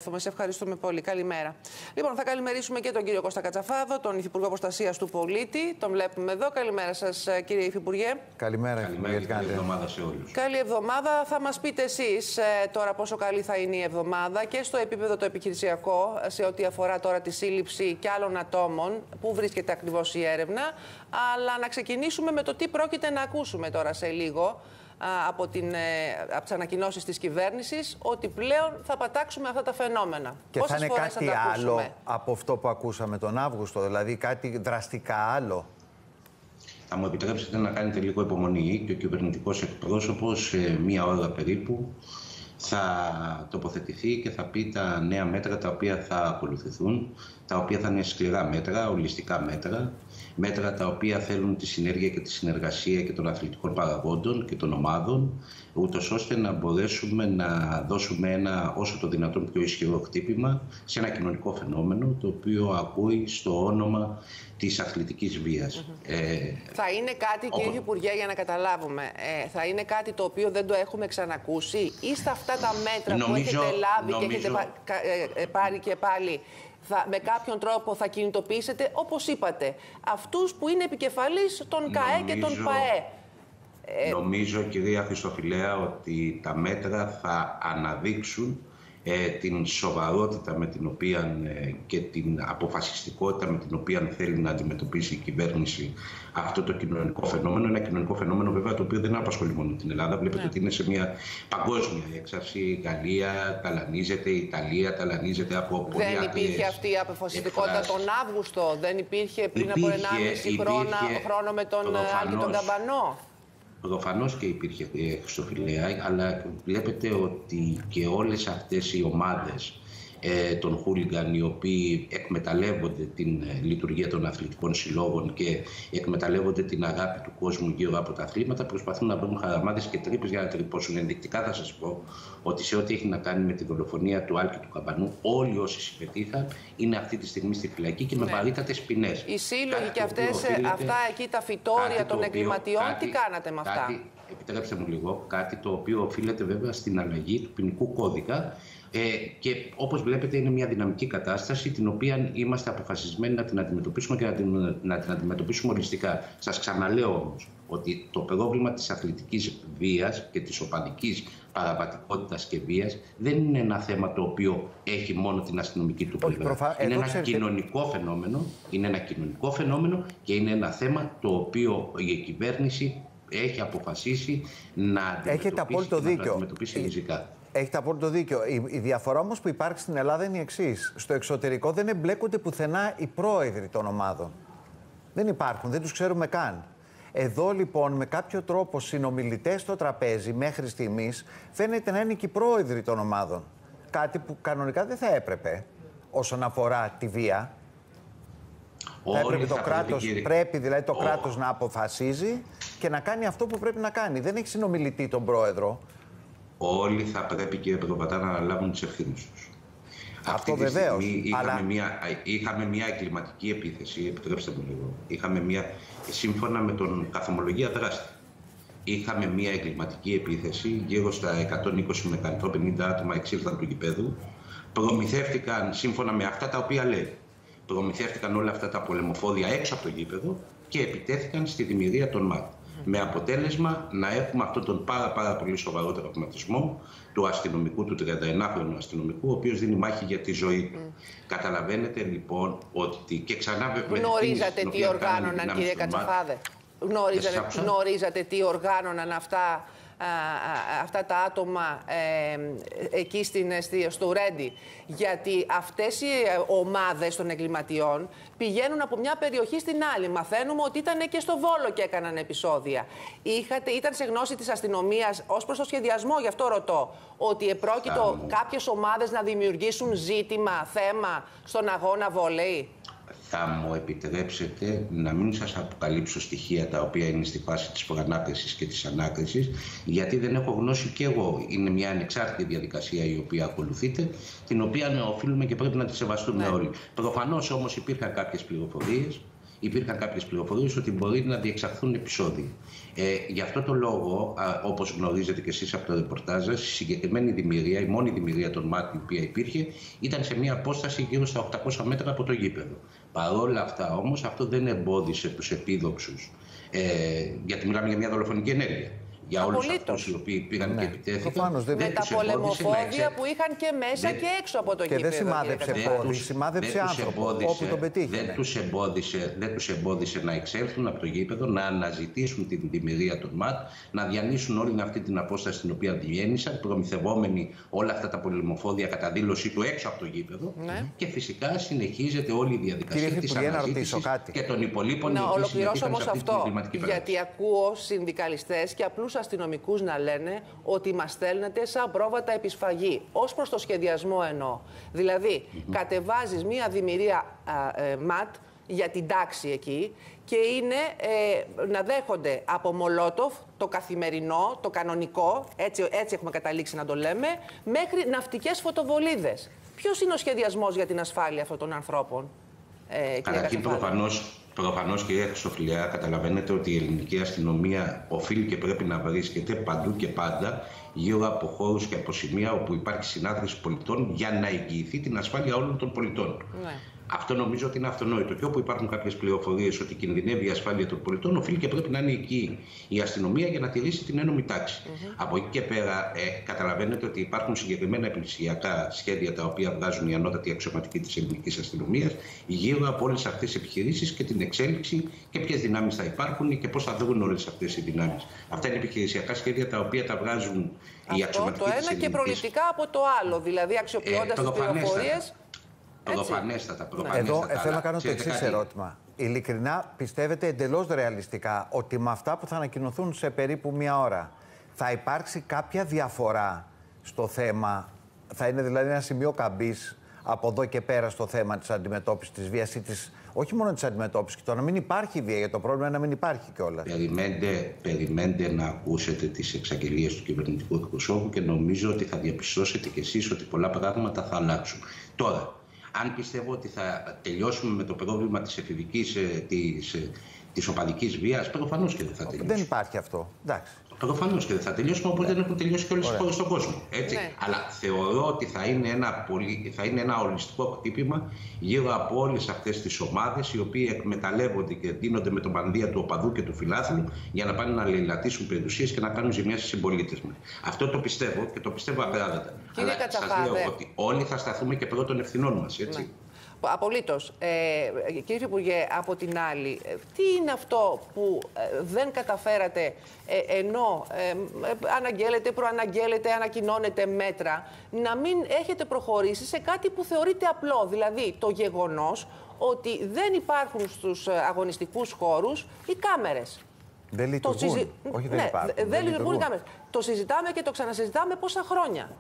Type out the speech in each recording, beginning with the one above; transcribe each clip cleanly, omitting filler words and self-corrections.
Σε ευχαριστούμε πολύ. Καλημέρα. Λοιπόν, θα καλημερίσουμε και τον κύριο Κώστα Κατσαφάδο, τον Υφυπουργό Προστασίας του Πολίτη. Τον βλέπουμε εδώ. Καλημέρα σας, κύριε Υφυπουργέ. Καλημέρα. Καλή εβδομάδα σε όλους. Καλή εβδομάδα. Θα μας πείτε εσείς τώρα πόσο καλή θα είναι η εβδομάδα και στο επίπεδο το επιχειρησιακό, σε ό,τι αφορά τώρα τη σύλληψη και άλλων ατόμων. Πού βρίσκεται ακριβώς η έρευνα. Αλλά να ξεκινήσουμε με το τι πρόκειται να ακούσουμε τώρα σε λίγο. Από τις ανακοινώσεις της κυβέρνησης, ότι πλέον θα πατάξουμε αυτά τα φαινόμενα. Και πόσες θα είναι φορές κάτι θα τα άλλο ακούσουμε? από αυτό που ακούσαμε τον Αύγουστο, δηλαδή κάτι δραστικά άλλο. Θα μου επιτρέψετε να κάνετε λίγο υπομονή και ο κυβερνητικός εκπρόσωπος σε μία ώρα περίπου θα τοποθετηθεί και θα πει τα νέα μέτρα τα οποία θα ακολουθηθούν, τα οποία θα είναι σκληρά μέτρα, ολιστικά μέτρα, μέτρα τα οποία θέλουν τη συνέργεια και τη συνεργασία και των αθλητικών παραγόντων και των ομάδων, ούτως ώστε να μπορέσουμε να δώσουμε ένα όσο το δυνατόν πιο ισχυρό χτύπημα σε ένα κοινωνικό φαινόμενο το οποίο ακούει στο όνομα της αθλητικής βίας. Θα είναι κάτι, κύριε Υπουργέ, για να καταλάβουμε, θα είναι κάτι το οποίο δεν το έχουμε ξανακούσει, ή στα αυτά τα μέτρα που έχετε λάβει και έχετε πάρει και πάλι, με κάποιον τρόπο θα κινητοποιήσετε, όπως είπατε, αυτούς που είναι επικεφαλής των ΚΑΕ και των ΠΑΕ? Νομίζω, κυρία Χριστοφιλέα, ότι τα μέτρα θα αναδείξουν την σοβαρότητα με την οποία και την αποφασιστικότητα με την οποία θέλει να αντιμετωπίσει η κυβέρνηση αυτό το κοινωνικό φαινόμενο. Ένα κοινωνικό φαινόμενο, βέβαια, το οποίο δεν απασχολεί μόνο την Ελλάδα. Βλέπετε ότι είναι σε μια παγκόσμια έξαρση. Η Γαλλία ταλανίζεται, η Ιταλία ταλανίζεται από πολλοί άλλοι. Δεν υπήρχε αυτή η αποφασιστικότητα τον Αύγουστο? Δεν υπήρχε πριν από 1,5 χρόνο με τον Άλκη τον Καμπανό? Προφανώς και υπήρχε Χριστοφιλέα, αλλά βλέπετε ότι και όλες αυτές οι ομάδες των χούλιγκαν, οι οποίοι εκμεταλλεύονται την λειτουργία των αθλητικών συλλόγων και εκμεταλλεύονται την αγάπη του κόσμου γύρω από τα αθλήματα, προσπαθούν να βρουν χαραμάδες και τρύπες για να τρυπώσουν. Ενδεικτικά θα σας πω ότι σε ό,τι έχει να κάνει με τη δολοφονία του Άλκη του Καμπανού, όλοι όσοι συμμετείχαν είναι αυτή τη στιγμή στη φυλακή και με βαρύτατες ποινές. Οι σύλλογοι και αυτά εκεί τα φυτόρια των εγκληματιών, τι κάνατε με αυτά? Επιτρέψτε μου λίγο, κάτι το οποίο οφείλεται βέβαια στην αλλαγή του ποινικού κώδικα. Και όπως βλέπετε είναι μια δυναμική κατάσταση την οποία είμαστε αποφασισμένοι να την αντιμετωπίσουμε και να την αντιμετωπίσουμε ολιστικά. Σας ξαναλέω όμως ότι το πρόβλημα της αθλητικής βίας και της οπαδικής παραβατικότητας και βίας δεν είναι ένα θέμα το οποίο έχει μόνο την αστυνομική του πλευρά. Είναι ένα κοινωνικό φαινόμενο, είναι ένα κοινωνικό φαινόμενο και είναι ένα θέμα το οποίο η κυβέρνηση έχει αποφασίσει να αντιμετωπίσει ριζικά. Έχετε απόλυτο δίκιο. Η διαφορά όμως που υπάρχει στην Ελλάδα είναι η εξής. Στο εξωτερικό δεν εμπλέκονται πουθενά οι πρόεδροι των ομάδων. Δεν υπάρχουν, δεν τους ξέρουμε καν. Εδώ λοιπόν με κάποιο τρόπο συνομιλητές στο τραπέζι μέχρι στιγμής φαίνεται να είναι και οι πρόεδροι των ομάδων. Κάτι που κανονικά δεν θα έπρεπε όσον αφορά τη βία. Πρέπει δηλαδή το κράτος να αποφασίζει και να κάνει αυτό που πρέπει να κάνει. Δεν έχει συνομιλητή τον πρόεδρο. Όλοι θα πρέπει, κύριε Πρωτοπατά, να αναλάβουν τις ευθύνες τους. Αυτό βεβαίως. Είχαμε μια εγκληματική επίθεση, επιτρέψτε μου λίγο. Σύμφωνα με τον καθομολογία δράστη, είχαμε μια εγκληματική επίθεση, γύρω στα 120 με 150 άτομα εξήλθαν του γηπέδου, προμηθεύτηκαν σύμφωνα με αυτά τα οποία λέει. Προμηθεύτηκαν όλα αυτά τα πολεμοφόδια έξω από το γήπεδο και επιτέθηκαν στη δημιουργία των ΜΑΤ. Με αποτέλεσμα να έχουμε αυτόν τον πάρα πολύ σοβαρό τραυματισμό του αστυνομικού, του 31χρονου αστυνομικού, ο οποίος δίνει μάχη για τη ζωή του. Καταλαβαίνετε λοιπόν ότι και ξανά βέβαια... Γνωρίζατε τι οργάνωναν, κύριε Κατσαφάδε? Γνωρίζατε τι οργάνωναν αυτά τα άτομα εκεί στο Ρέντι? Γιατί αυτές οι ομάδες των εγκληματιών πηγαίνουν από μια περιοχή στην άλλη. Μαθαίνουμε ότι ήταν και στο Βόλο και έκαναν επεισόδια. Ήταν σε γνώση της αστυνομίας ως προς το σχεδιασμό, γι' αυτό ρωτώ, ότι επρόκειτο κάποιες ομάδες να δημιουργήσουν ζήτημα, θέμα στον αγώνα βόλεϊ? Θα μου επιτρέψετε να μην σας αποκαλύψω στοιχεία τα οποία είναι στη φάση της προανάκρισης και της ανάκρισης, γιατί δεν έχω γνώση και εγώ. Είναι μια ανεξάρτητη διαδικασία η οποία ακολουθείται, την οποία οφείλουμε και πρέπει να τη σεβαστούμε όλοι. Προφανώς όμως υπήρχαν κάποιες πληροφορίες υπήρχαν κάποιες πληροφορίες ότι μπορεί να διεξαχθούν επεισόδια. Γι' αυτό το λόγο, όπως γνωρίζετε και εσείς από το ρεπορτάζ σας, η συγκεκριμένη δημιουργία, η μόνη δημιουργία των ΜΑΤ η οποία υπήρχε, ήταν σε μια απόσταση γύρω στα 800 μέτρα από το γήπεδο. Παρόλα αυτά όμως, αυτό δεν εμπόδισε τους επίδοξους, γιατί μιλάμε για μια δολοφονική ενέργεια. Για όλους αυτούς οι οποίοι πήγαν και επιτέθηκαν. Με τα πολεμοφόδια που είχαν και μέσα και έξω από το γήπεδο. Και δεν σημάδεψε πόδι, σημάδεψε άνθρωπο όπου τον πετύχει. Δεν τους εμπόδισε να εξέλθουν από το γήπεδο, να αναζητήσουν την δημιουργία των ΜΑΤ, να διανύσουν όλη αυτή την απόσταση στην οποία διένυσαν, προμηθευόμενοι όλα αυτά τα πολεμοφόδια κατά δήλωσή του έξω από το γήπεδο. Και φυσικά συνεχίζεται όλη η διαδικασία της αναζήτησης και των υπολείπων. Να ολοκληρώσω όμως αυτό, γιατί ακούω συνδικαλιστές και απλούς αστυνομικούς να λένε ότι μας στέλνετε σαν πρόβατα επισφαγή. Ως προς το σχεδιασμό εννοώ. Δηλαδή, κατεβάζεις μία δημιουργία ΜΑΤ για την τάξη εκεί και είναι να δέχονται από Μολότοφ το καθημερινό, το κανονικό, έτσι έχουμε καταλήξει να το λέμε, μέχρι ναυτικές φωτοβολίδες. Ποιος είναι ο σχεδιασμός για την ασφάλεια αυτών των ανθρώπων, Καταρχήν, προφανώς, κυρία Χρυσοφυλιά, καταλαβαίνετε ότι η ελληνική αστυνομία οφείλει και πρέπει να βρίσκεται παντού και πάντα γύρω από χώρους και από σημεία όπου υπάρχει συνάδρηση πολιτών για να εγγυηθεί την ασφάλεια όλων των πολιτών. Ναι. Αυτό νομίζω ότι είναι αυτονόητο. Και όπου υπάρχουν κάποιες πληροφορίες ότι κινδυνεύει η ασφάλεια των πολιτών, οφείλει και πρέπει να είναι εκεί η αστυνομία για να τηρήσει την ένομη τάξη. Από εκεί και πέρα, καταλαβαίνετε ότι υπάρχουν συγκεκριμένα επιχειρησιακά σχέδια τα οποία βγάζουν οι ανώτατοι αξιωματικοί της ελληνικής αστυνομίας γύρω από όλες αυτές τις επιχειρήσεις και την εξέλιξη και ποιες δυνάμεις θα υπάρχουν και πώς θα δρουν όλες αυτές οι δυνάμεις. Αυτά είναι επιχειρησιακά σχέδια τα οποία τα βγάζουν οι αξιωματικοί της ελληνικής. Το ένα και προληπτικά από το άλλο, δηλαδή αξιοποιώντας τις πληροφορίες. Προφανέστατα. Εδώ θέλω να κάνω το εξής ερώτημα. Ειλικρινά, πιστεύετε εντελώς ρεαλιστικά ότι με αυτά που θα ανακοινωθούν σε περίπου μία ώρα θα υπάρξει κάποια διαφορά στο θέμα, θα είναι δηλαδή ένα σημείο καμπής από εδώ και πέρα στο θέμα της αντιμετώπισης της βίας ή όχι μόνο της αντιμετώπισης, και το να μην υπάρχει βία, γιατί το πρόβλημα είναι να μην υπάρχει κιόλας. Περιμένετε να ακούσετε τις εξαγγελίες του κυβερνητικού εκπροσώπου και νομίζω ότι θα διαπιστώσετε κι εσείς ότι πολλά πράγματα θα αλλάξουν. Τώρα, αν πιστεύω ότι θα τελειώσουμε με το πρόβλημα της εφηβικής, της οπαδικής βίας, προφανώς και δεν θα τελειώσουμε. Δεν υπάρχει αυτό. Εντάξει. Προφανώς και δεν θα τελειώσουμε, οπότε δεν έχουν τελειώσει και όλες τις χώρες στον κόσμο. Έτσι. Ναι. Αλλά θεωρώ ότι θα είναι ένα ολιστικό χτύπημα γύρω από όλες αυτές τις ομάδες οι οποίοι εκμεταλλεύονται και δίνονται με τον μανδύα του οπαδού και του φιλάθλου για να πάνε να λαιλατίσουν περιουσίες και να κάνουν ζημιά στους συμπολίτες μου. Αυτό το πιστεύω και το πιστεύω απράδεκτα. Αλλά σας λέω ότι όλοι θα σταθούμε και πρώτων ευθυνών μας. Έτσι. Ναι. Απολύτως. Κύριε Υπουργέ, από την άλλη, τι είναι αυτό που δεν καταφέρατε ενώ προαναγγέλλετε, ανακοινώνετε μέτρα, να μην έχετε προχωρήσει σε κάτι που θεωρείται απλό, δηλαδή το γεγονός ότι δεν υπάρχουν στους αγωνιστικούς χώρους οι κάμερες. Δεν λειτουργούν. Όχι, δεν υπάρχουν. Δεν λειτουργούν οι κάμερες. Το συζητάμε και το ξανασυζητάμε πόσα χρόνια.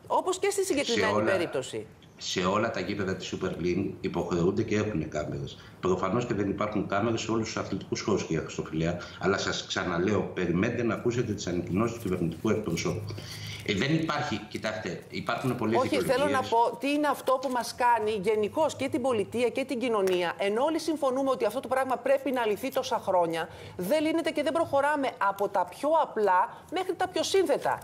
Όπως και στη συγκεκριμένη περίπτωση. Σε όλα τα γήπεδα της Super League υποχρεούνται και έχουν κάμερες. Προφανώς και δεν υπάρχουν κάμερες σε όλους τους αθλητικούς χώρους, κυρία Χρυσοφυλιά, αλλά σας ξαναλέω, περιμένετε να ακούσετε τις ανακοινώσεις του κυβερνητικού εκπροσώπου. Δεν υπάρχει, κοιτάξτε, υπάρχουν πολλές δικαιολογίες. Όχι, θέλω να πω τι είναι αυτό που μας κάνει γενικώς και την πολιτεία και την κοινωνία, ενώ όλοι συμφωνούμε ότι αυτό το πράγμα πρέπει να λυθεί τόσα χρόνια, δεν λύνεται και δεν προχωράμε από τα πιο απλά μέχρι τα πιο σύνθετα.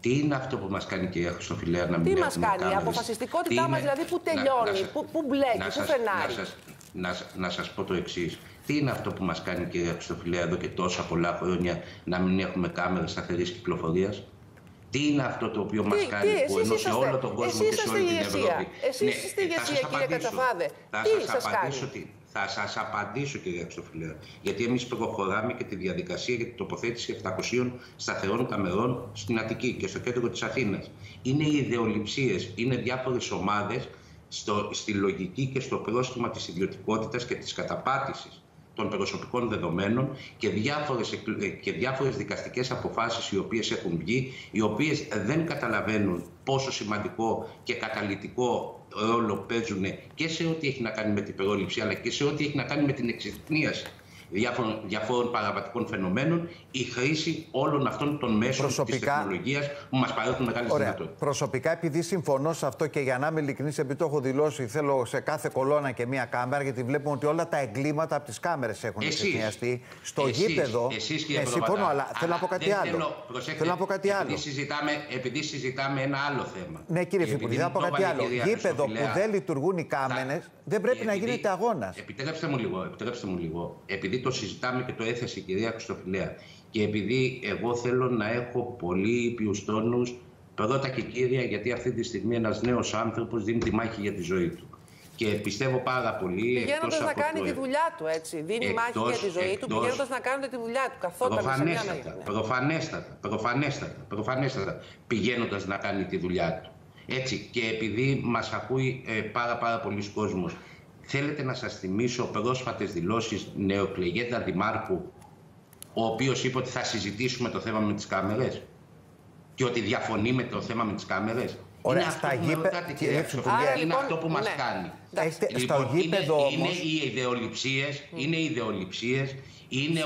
Τι είναι αυτό που μας κάνει, κυρία Χρυσοφυλέα, να μην τι μας κάνει, η αποφασιστικότητά μας δηλαδή που τελειώνει, που μπλέκει, που φρενάρει. Να σας πω το εξής. Τι είναι αυτό που μας κάνει, κυρία Χρυσοφυλέα, εδώ και τόσα πολλά χρόνια να μην έχουμε κάμερες σταθερής κυκλοφορίας? Τι είναι αυτό το οποίο μας κάνει που ενώ σε όλο τον κόσμο και σε όλη την Ευρώπη? Εσείς είστε η ηγεσία, κύριε Κατσαφάδε. Τι σας κάνει? Θα σας απαντήσω, κυρία Χρυσοφυλέα, γιατί εμείς προχωράμε και τη διαδικασία για την τοποθέτηση 700 σταθερών καμερών στην Αττική και στο κέντρο της Αθήνας. Είναι οι ιδεολειψίες, είναι διάφορες ομάδες στη λογική και στο πρόσχημα της ιδιωτικότητας και της καταπάτησης των προσωπικών δεδομένων και διάφορες δικαστικές αποφάσεις οι οποίες έχουν βγει, οι οποίες δεν καταλαβαίνουν πόσο σημαντικό και καταλυτικό ρόλο παίζουν και σε ό,τι έχει να κάνει με την πρόληψη, αλλά και σε ό,τι έχει να κάνει με την εξυθνίαση. διαφόρων παραβατικών φαινομένων, η χρήση όλων αυτών των μέσων της τεχνολογίας που μας παρέχουν μεγάλες δυνατότητες. Προσωπικά, επειδή συμφωνώ σε αυτό και για να είμαι ειλικρινής, επειδή το έχω δηλώσει, θέλω σε κάθε κολόνα και μία κάμερα, γιατί βλέπουμε ότι όλα τα εγκλήματα από τις κάμερες έχουν εξηγιαστεί. Στο γήπεδο. Συμφωνώ, αλλά θέλω να πω κάτι άλλο. Θέλω να πω κάτι άλλο. Επειδή συζητάμε ένα άλλο θέμα. Ναι, κύριε Υφυπουργέ, θα πω κάτι άλλο. Γήπεδο που δεν λειτουργούν οι κάμερες, δεν πρέπει να γίνεται αγώνας. Επιτρέψτε μου λίγο. Επειδή το συζητάμε και το έθεσε η κυρία Χριστοφιλέα, και επειδή εγώ θέλω να έχω πολύ ήπιους τόνους, πρώτα και κύρια, γιατί αυτή τη στιγμή ένας νέος άνθρωπος δίνει τη μάχη για τη ζωή του. Και πιστεύω πάρα πολύ. Πηγαίνοντας να κάνει τη δουλειά του, έτσι. Δίνει μάχη για τη ζωή του, πηγαίνοντας να κάνει τη δουλειά του. Προφανέστατα. Πηγαίνοντας να κάνει τη δουλειά του. Έτσι. Και επειδή μας ακούει πάρα πολλοί κόσμος, θέλετε να σας θυμίσω πρόσφατες δηλώσεις νεοεκλεγέντα δημάρχου, ο οποίος είπε ότι θα συζητήσουμε το θέμα με τις κάμερες και ότι διαφωνεί με το θέμα με τις κάμερες. Ωραία, είναι αυτό που ρωτάτε, κύριε Υφυπουργέ, είναι αυτό που μας κάνει. Λοιπόν, είναι οι ιδεολειψίες, είναι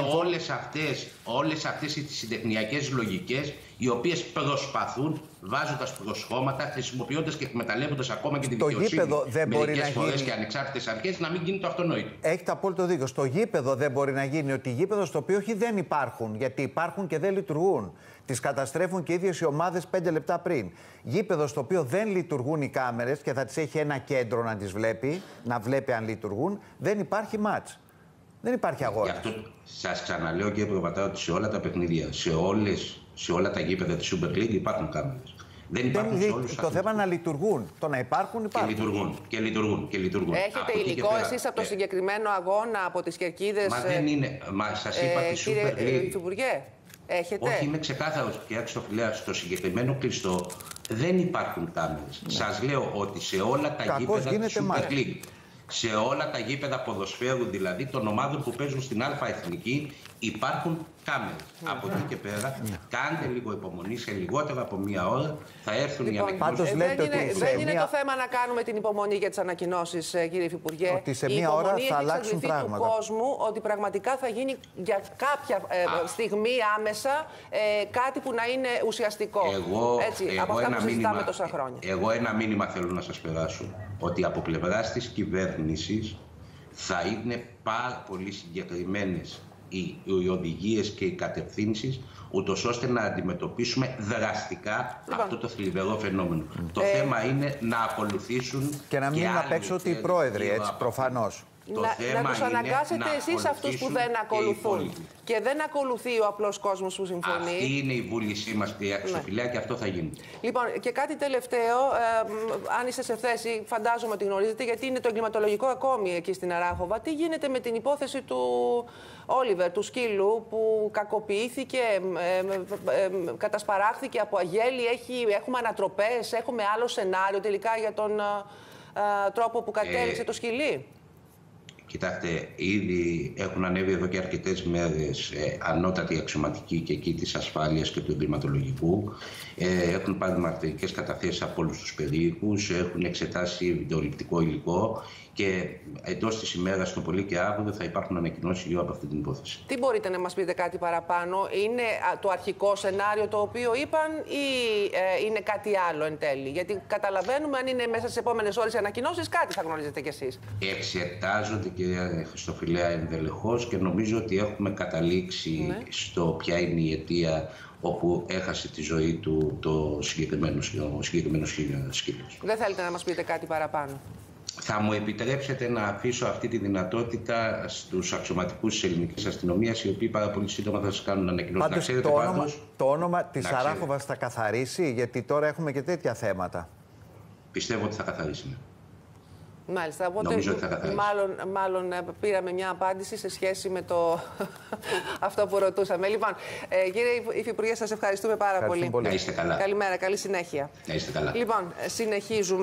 όλες αυτές οι συντεχνιακές λογικές, οι οποίες προσπαθούν, βάζοντας προσχώματα, χρησιμοποιώντας και εκμεταλλεύοντας ακόμα και τη δικαιοσύνη μερικές φορές και ανεξάρτητες αρχές, να μην γίνει το αυτονόητο. Έχετε απόλυτο δίκιο. Στο γήπεδο δεν μπορεί να γίνει ότι γήπεδο στο οποίο όχι δεν υπάρχουν, γιατί υπάρχουν και δεν λειτουργούν. Τις καταστρέφουν και οι ίδιες οι ομάδες 5 λεπτά πριν. Γήπεδο στο οποίο δεν λειτουργούν οι κάμερες και θα τις έχει ένα κέντρο να τις βλέπει, να βλέπει αν λειτουργούν, δεν υπάρχει μάτς. Δεν υπάρχει αγώνα. Γι' αυτό σας ξαναλέω, κύριε Προβατά, ότι σε όλα τα παιχνίδια, σε όλα τα γήπεδα της Super League υπάρχουν κάμερες. Δεν υπάρχουν σε όλους. Το θέμα να λειτουργούν. Το να υπάρχουν. Και λειτουργούν. Έχετε υλικό εσείς από το συγκεκριμένο αγώνα, από τις κερκίδες? Μα δεν είναι. Σας είπα τη Super League. Κύριε Υφυπουργέ, έχετε? Όχι, είμαι ξεκάθαρος, κυρία Χριστοφιλέα, στο συγκεκριμένο κλειστό δεν υπάρχουν κάμερες. Σας λέω ότι σε όλα τα γήπεδα της Super League, σε όλα τα γήπεδα ποδοσφαίρου δηλαδή των ομάδων που παίζουν στην Α' Εθνική, υπάρχουν κάμερες. Από εκεί και πέρα, κάντε λίγο υπομονή, σε λιγότερο από μία ώρα θα έρθουν οι ανακοινώσεις. Δεν είναι το θέμα να κάνουμε την υπομονή για τις ανακοινώσεις, κύριε Υφυπουργέ. Ότι σε μία ώρα θα αλλάξουν πράγματα. Του κόσμου, ότι πραγματικά θα γίνει για κάποια στιγμή άμεσα κάτι που να είναι ουσιαστικό. Από αυτά που συζητάμε τόσα χρόνια. Εγώ ένα μήνυμα θέλω να σας περάσω. Ότι από πλευράς της κυβέρνησης θα είναι πάρα πολύ συγκεκριμένες οι οδηγίες και οι κατευθύνσεις, ούτως ώστε να αντιμετωπίσουμε δραστικά αυτό το θλιβερό φαινόμενο. Το θέμα είναι να ακολουθήσουν και να μην απ' έξω ότι οι πρόεδροι, έτσι, προφανώς. Να τους αναγκάσετε εσείς αυτούς που δεν ακολουθούν. Και δεν ακολουθεί ο απλός κόσμος που συμφωνεί. Αυτή είναι η βούλησή μας, κυρία Χριστοφιλέα, και αυτό θα γίνει. Λοιπόν, και κάτι τελευταίο, αν είστε σε θέση, φαντάζομαι ότι γνωρίζετε, γιατί είναι το εγκληματολογικό ακόμη εκεί στην Αράχοβα. Τι γίνεται με την υπόθεση του Όλιβερ, του σκύλου, που κακοποιήθηκε, κατασπαράχθηκε από αγέλη, έχουμε ανατροπές, έχουμε άλλο σενάριο τελικά για τον τρόπο που κατέληξε το σκυλί? Κοιτάξτε, ήδη έχουν ανέβει εδώ και αρκετές μέρες ανώτατοι αξιωματικοί και εκεί της ασφάλειας και του εγκληματολογικού. Έχουν πάρει μαρτυρικές καταθέσεις από όλους τους περίοικους, έχουν εξετάσει βιντεοληπτικό υλικό και εντός της ημέρας, το πολύ και αύριο, θα υπάρχουν ανακοινώσεις γύρω από αυτή την υπόθεση. Τι μπορείτε να μας πείτε κάτι παραπάνω? Είναι το αρχικό σενάριο το οποίο είπαν ή είναι κάτι άλλο εν τέλει? Γιατί καταλαβαίνουμε, αν είναι μέσα στις επόμενες ώρες οι ανακοινώσεις, κάτι θα γνωρίζετε κι εσείς. Εξετάζονται, κυρία Χριστοφιλέα, ενδελεχώς και νομίζω ότι έχουμε καταλήξει στο ποια είναι η αιτία όπου έχασε τη ζωή του το συγκεκριμένο σκύλος. Δεν θέλετε να μας πείτε κάτι παραπάνω? Θα μου επιτρέψετε να αφήσω αυτή τη δυνατότητα στους αξιωματικούς της ελληνικής αστυνομίας, οι οποίοι πάρα πολύ σύντομα θα σας κάνουν ανακοινώσεις. Το όνομα της Αράχοβας θα καθαρίσει, γιατί τώρα έχουμε και τέτοια θέματα. Πιστεύω ότι θα καθαρίσει. Μάλιστα, οπότε μάλλον πήραμε μια απάντηση σε σχέση με αυτό που ρωτούσαμε. Λοιπόν, κύριε Υφυπουργέ, σας ευχαριστούμε πάρα πολύ. Να είστε καλά. Καλημέρα, καλή συνέχεια. Να είστε καλά. Λοιπόν, συνεχίζουμε.